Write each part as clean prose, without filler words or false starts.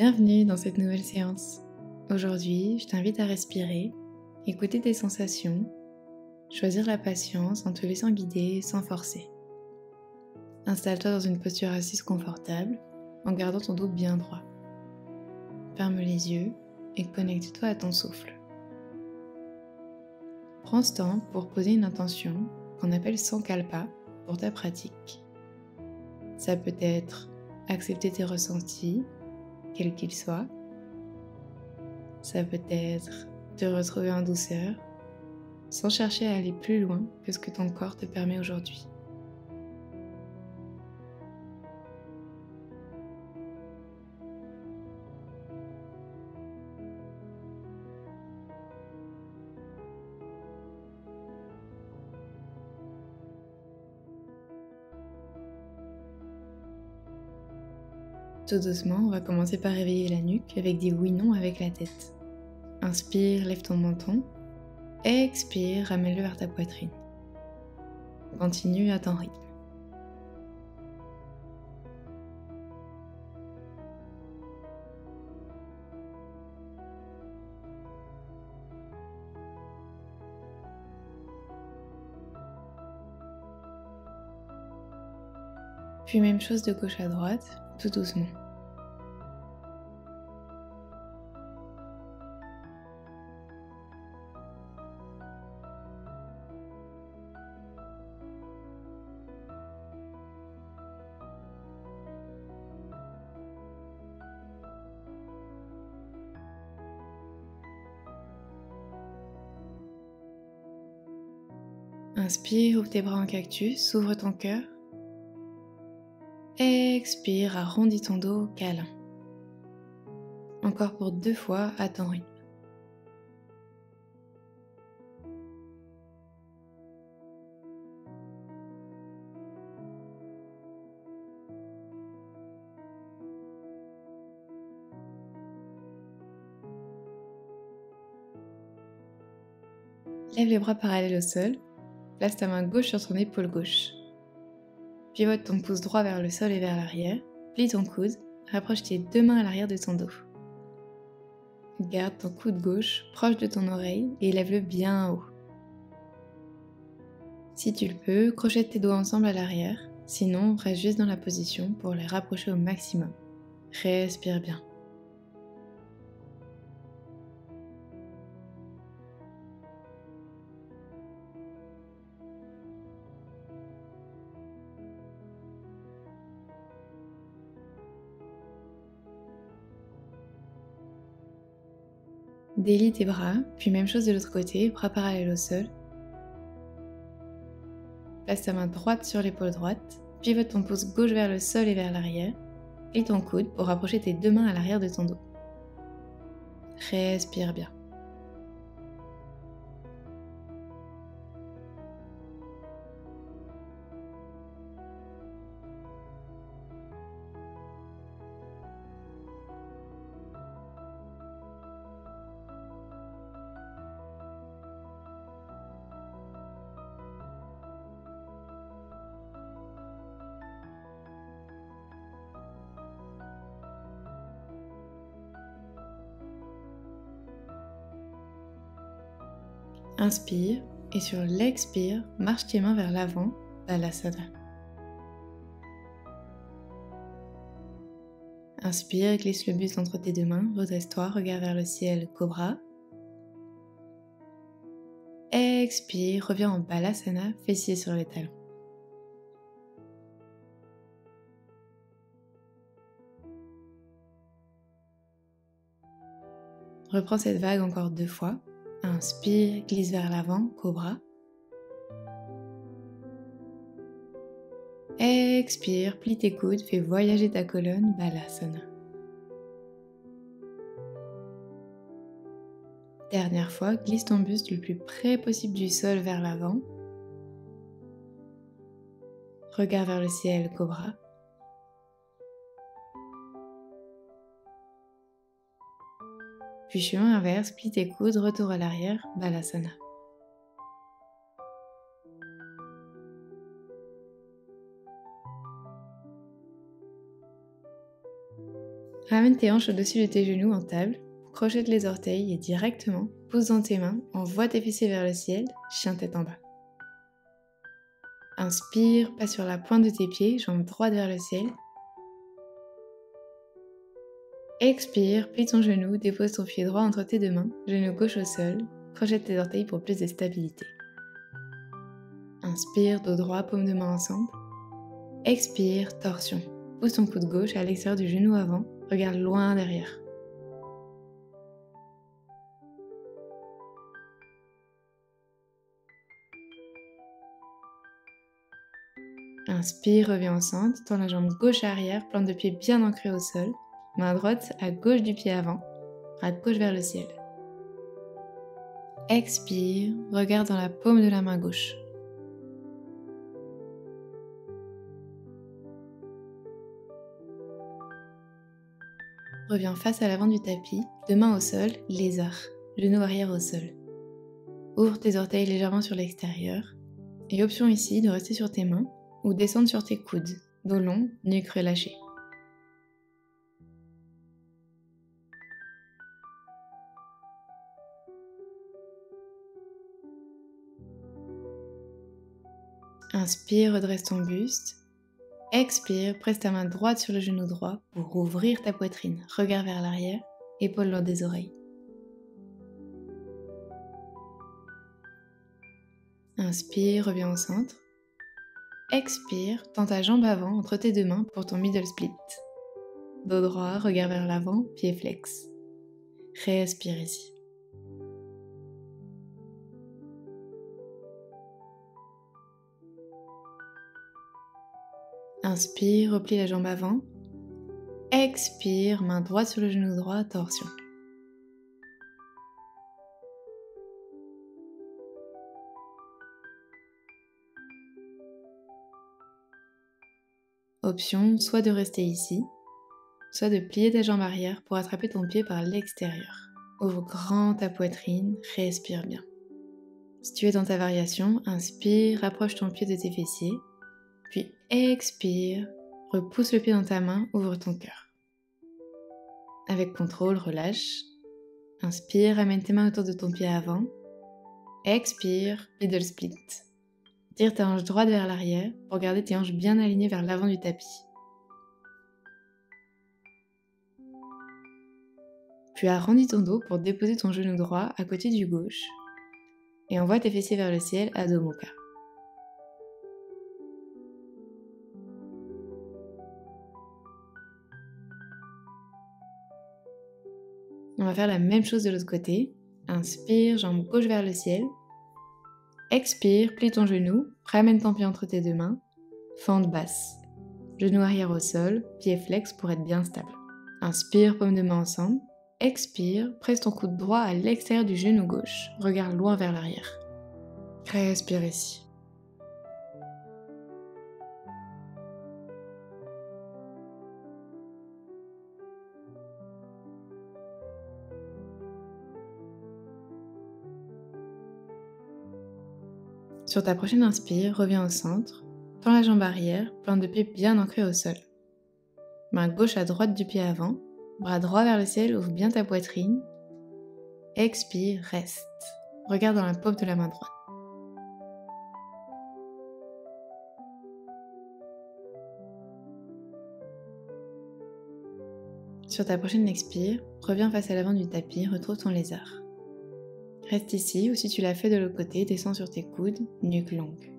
Bienvenue dans cette nouvelle séance. Aujourd'hui, je t'invite à respirer, écouter tes sensations, choisir la patience en te laissant guider sans forcer. Installe-toi dans une posture assise confortable en gardant ton dos bien droit. Ferme les yeux et connecte-toi à ton souffle. Prends ce temps pour poser une intention qu'on appelle Sankalpa pour ta pratique. Ça peut être accepter tes ressentis, quels qu'ils soient. Ça peut être te retrouver en douceur, sans chercher à aller plus loin que ce que ton corps te permet aujourd'hui. Tout doucement, on va commencer par réveiller la nuque avec des oui-non avec la tête. Inspire, lève ton menton. Expire, ramène-le vers ta poitrine. Continue à ton rythme. Puis même chose de gauche à droite, tout doucement. Inspire, ouvre tes bras en cactus, ouvre ton cœur. Expire, arrondis ton dos, câlin. Encore pour 2 fois à ton rythme. Lève les bras parallèles au sol. Place ta main gauche sur ton épaule gauche. Pivote ton pouce droit vers le sol et vers l'arrière. Plie ton coude. Rapproche tes 2 mains à l'arrière de ton dos. Garde ton coude gauche proche de ton oreille et lève-le bien haut. Si tu le peux, crochette tes doigts ensemble à l'arrière. Sinon, reste juste dans la position pour les rapprocher au maximum. Respire bien. Délie tes bras, puis même chose de l'autre côté, bras parallèles au sol. Place ta main droite sur l'épaule droite, pivote ton pouce gauche vers le sol et vers l'arrière, et ton coude pour rapprocher tes 2 mains à l'arrière de ton dos. Respire bien. Inspire et sur l'expire, marche tes mains vers l'avant, Balasana. Inspire, glisse le buste entre tes 2 mains, redresse-toi, regarde vers le ciel, Cobra. Expire, reviens en Balasana, fessiers sur les talons. Reprends cette vague encore 2 fois. Inspire, glisse vers l'avant, Cobra. Expire, plie tes coudes, fais voyager ta colonne, Balasana. Dernière fois, glisse ton buste le plus près possible du sol vers l'avant. Regarde vers le ciel, Cobra. Puis chemin inverse, plie tes coudes, retour à l'arrière, Balasana. Ramène tes hanches au-dessus de tes genoux en table, crochette les orteils et directement, pousse dans tes mains, envoie tes fessiers vers le ciel, chien tête en bas. Inspire, passe sur la pointe de tes pieds, jambes droites vers le ciel. Expire, plie ton genou, dépose ton pied droit entre tes deux mains, genou gauche au sol, crochette tes orteils pour plus de stabilité. Inspire, dos droit, paume de main ensemble. Expire, torsion. Pousse ton coude gauche à l'extérieur du genou avant, regarde loin derrière. Inspire, reviens au centre, tends la jambe gauche arrière, plante de pied bien ancrée au sol, main droite à gauche du pied avant, bras gauche vers le ciel. Expire, regarde dans la paume de la main gauche. Reviens face à l'avant du tapis, deux mains au sol, lézard, genou arrière au sol. Ouvre tes orteils légèrement sur l'extérieur, et option ici de rester sur tes mains ou descendre sur tes coudes, dos long, nuque relâchée. Inspire, redresse ton buste. Expire, presse ta main droite sur le genou droit pour ouvrir ta poitrine, regard vers l'arrière, épaules loin des oreilles. Inspire, reviens au centre. Expire, tends ta jambe avant entre tes deux mains pour ton middle split. Dos droit, regard vers l'avant, pied flex. Respire ici. Inspire, replie la jambe avant. Expire, main droite sur le genou droit, torsion. Option, soit de rester ici, soit de plier ta jambe arrière pour attraper ton pied par l'extérieur. Ouvre grand ta poitrine, respire bien. Si tu es dans ta variation, inspire, rapproche ton pied de tes fessiers, puis expire, repousse le pied dans ta main, ouvre ton cœur. Avec contrôle, relâche. Inspire, ramène tes mains autour de ton pied avant. Expire, middle split. Tire ta hanche droite vers l'arrière pour garder tes hanches bien alignées vers l'avant du tapis. Puis arrondis ton dos pour déposer ton genou droit à côté du gauche et envoie tes fessiers vers le ciel, Adho Mukha. On va faire la même chose de l'autre côté. Inspire, jambe gauche vers le ciel. Expire, plie ton genou, ramène ton pied entre tes deux mains, fente basse. Genou arrière au sol, pied flex pour être bien stable. Inspire, paume de main ensemble. Expire, presse ton coude droit à l'extérieur du genou gauche, regarde loin vers l'arrière. Respire ici. Sur ta prochaine inspire, reviens au centre, tends la jambe arrière, plante de pied bien ancré au sol. Main gauche à droite du pied avant, bras droit vers le ciel, ouvre bien ta poitrine. Expire, reste. Regarde dans la paume de la main droite. Sur ta prochaine expire, reviens face à l'avant du tapis, retrouve ton lézard. Reste ici ou si tu l'as fait de l'autre côté, descends sur tes coudes, nuque longue.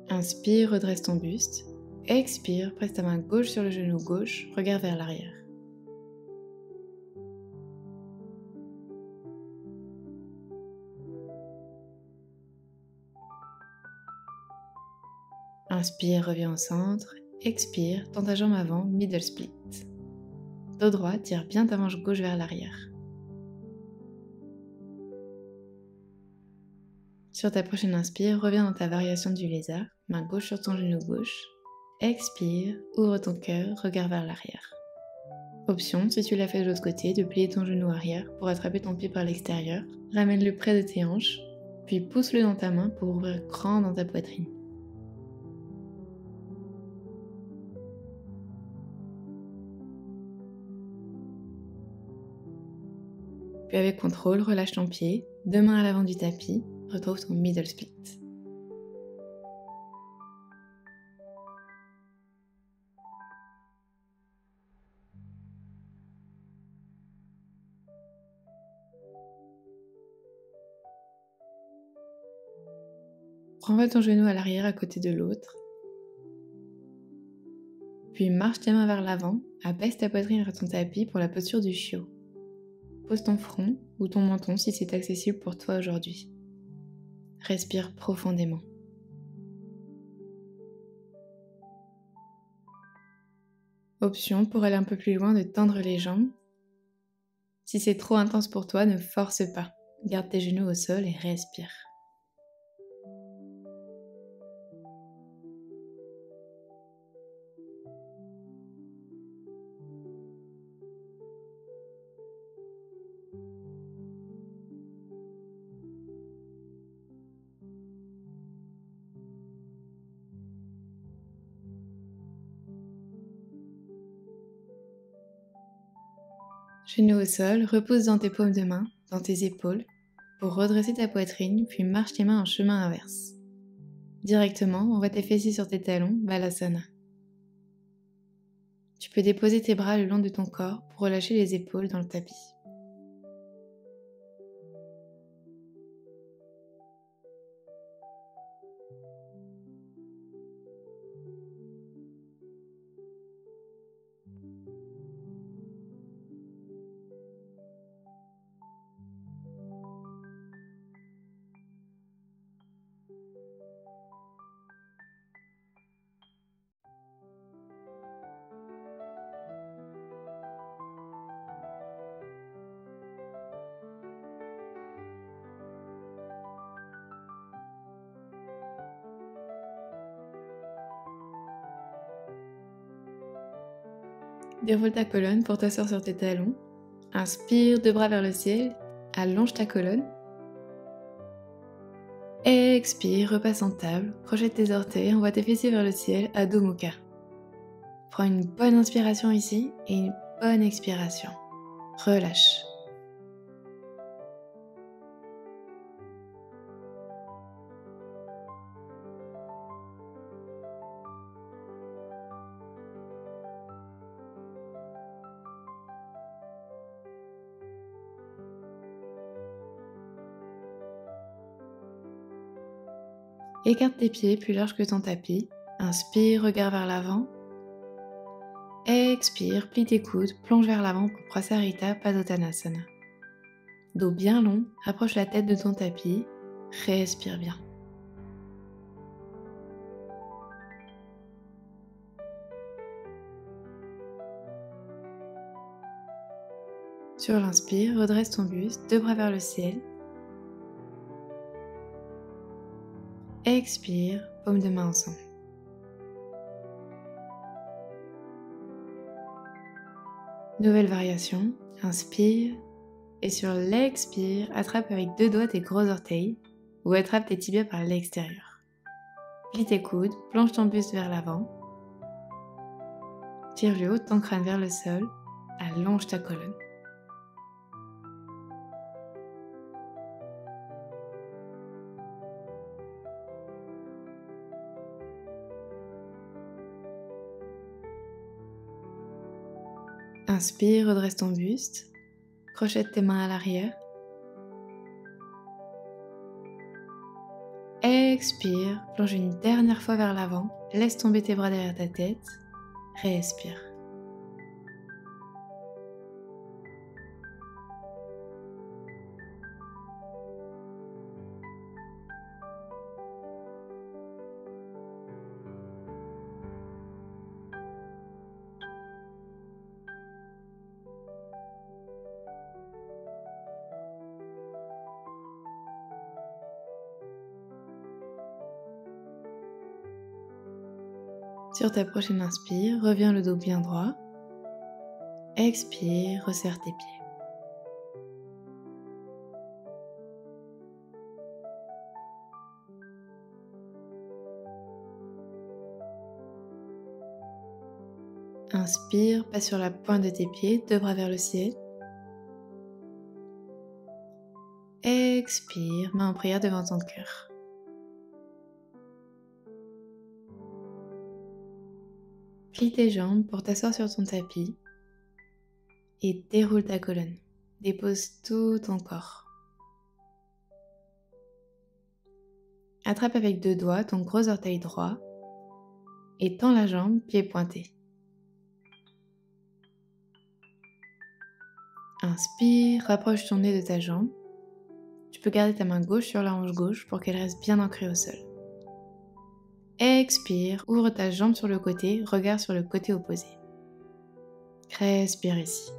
Inspire, redresse ton buste. Expire, presse ta main gauche sur le genou gauche, regarde vers l'arrière. Inspire, reviens au centre. Expire, tends ta jambe avant, middle split. Dos droit, tire bien ta manche gauche vers l'arrière. Sur ta prochaine inspire, reviens dans ta variation du lézard. main gauche sur ton genou gauche. Expire, ouvre ton cœur, regarde vers l'arrière. Option, si tu l'as fait de l'autre côté, de plier ton genou arrière pour attraper ton pied par l'extérieur. Ramène-le près de tes hanches, puis pousse-le dans ta main pour ouvrir grand dans ta poitrine. Puis avec contrôle, relâche ton pied, deux mains à l'avant du tapis, retrouve ton middle split. Renvoie ton genou à l'arrière à côté de l'autre. Puis marche tes mains vers l'avant, abaisse ta poitrine vers ton tapis pour la posture du chiot. Pose ton front ou ton menton si c'est accessible pour toi aujourd'hui. Respire profondément. Option pour aller un peu plus loin de tendre les jambes. Si c'est trop intense pour toi, ne force pas. Garde tes genoux au sol et respire. Genoux au sol, repose dans tes paumes de main, dans tes épaules, pour redresser ta poitrine, puis marche tes mains en chemin inverse. Directement, envoie tes fessiers sur tes talons, Balasana. Tu peux déposer tes bras le long de ton corps pour relâcher les épaules dans le tapis. Déroule ta colonne pour t'asseoir sur tes talons. Inspire, deux bras vers le ciel, allonge ta colonne. Expire, repasse en table, projette tes orteils, envoie tes fessiers vers le ciel, Adho Mukha. Prends une bonne inspiration ici et une bonne expiration. Relâche. Écarte tes pieds plus large que ton tapis. Inspire, regarde vers l'avant. Expire, plie tes coudes, plonge vers l'avant pour Prasarita Padottanasana. Dos bien long, approche la tête de ton tapis. Respire bien. Sur l'inspire, redresse ton buste, deux bras vers le ciel. Expire, paume de main ensemble. Nouvelle variation, inspire et sur l'expire, attrape avec deux doigts tes gros orteils ou attrape tes tibias par l'extérieur. Plie tes coudes, plonge ton buste vers l'avant. Tire le haut de ton crâne vers le sol, allonge ta colonne. Inspire, redresse ton buste, crochette tes mains à l'arrière. Expire, plonge une dernière fois vers l'avant, laisse tomber tes bras derrière ta tête, respire. Sur ta prochaine inspire, reviens le dos bien droit. Expire, resserre tes pieds. Inspire, passe sur la pointe de tes pieds, deux bras vers le ciel. Expire, main en prière devant ton cœur. Plie tes jambes pour t'asseoir sur ton tapis et déroule ta colonne. Dépose tout ton corps. Attrape avec deux doigts ton gros orteil droit et tends la jambe, pied pointé. Inspire, rapproche ton nez de ta jambe. Tu peux garder ta main gauche sur la hanche gauche pour qu'elle reste bien ancrée au sol. Expire, ouvre ta jambe sur le côté, regarde sur le côté opposé. Respire ici.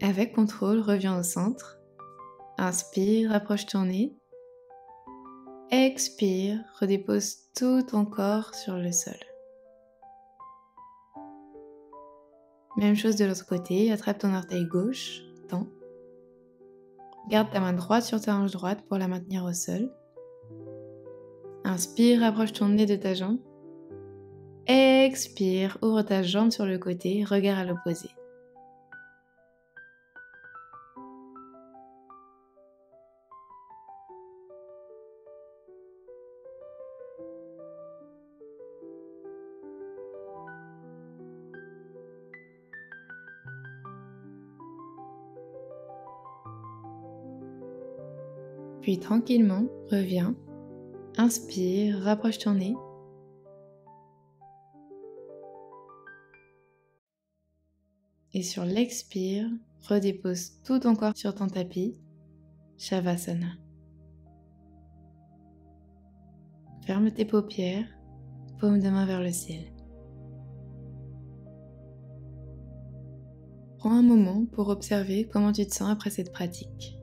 Avec contrôle, reviens au centre. Inspire, rapproche ton nez. Expire, redépose tout ton corps sur le sol. Même chose de l'autre côté, attrape ton orteil gauche, tends. Garde ta main droite sur ta hanche droite pour la maintenir au sol. Inspire, rapproche ton nez de ta jambe. Expire, ouvre ta jambe sur le côté, regard à l'opposé. Puis tranquillement, reviens. Inspire, rapproche ton nez. Et sur l'expire, redépose tout ton corps sur ton tapis, Shavasana. Ferme tes paupières, paume de main vers le ciel. Prends un moment pour observer comment tu te sens après cette pratique.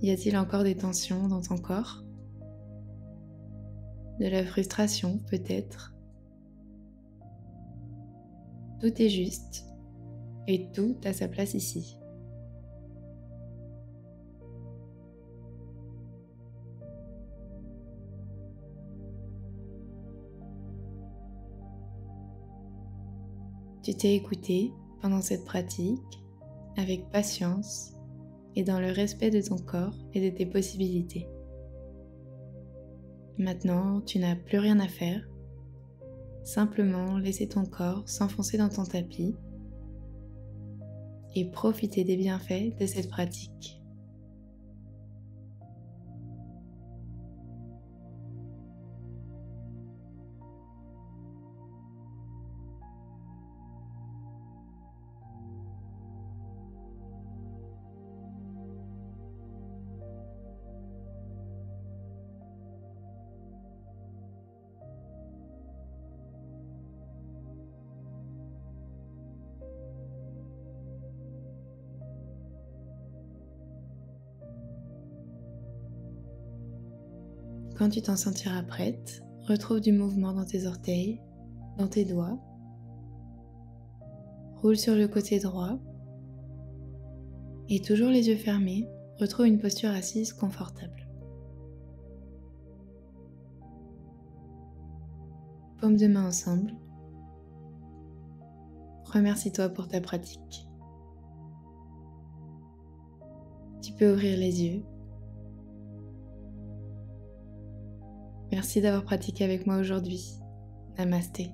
Y a-t-il encore des tensions dans ton corps? De la frustration peut-être? Tout est juste et tout a sa place ici. Tu t'es écouté pendant cette pratique avec patience et dans le respect de ton corps et de tes possibilités. Maintenant, tu n'as plus rien à faire. Simplement laisser ton corps s'enfoncer dans ton tapis et profiter des bienfaits de cette pratique. Quand tu t'en sentiras prête, retrouve du mouvement dans tes orteils, dans tes doigts. Roule sur le côté droit. Et toujours les yeux fermés, retrouve une posture assise confortable. Paumes de main ensemble. Remercie-toi pour ta pratique. Tu peux ouvrir les yeux. Merci d'avoir pratiqué avec moi aujourd'hui. Namasté.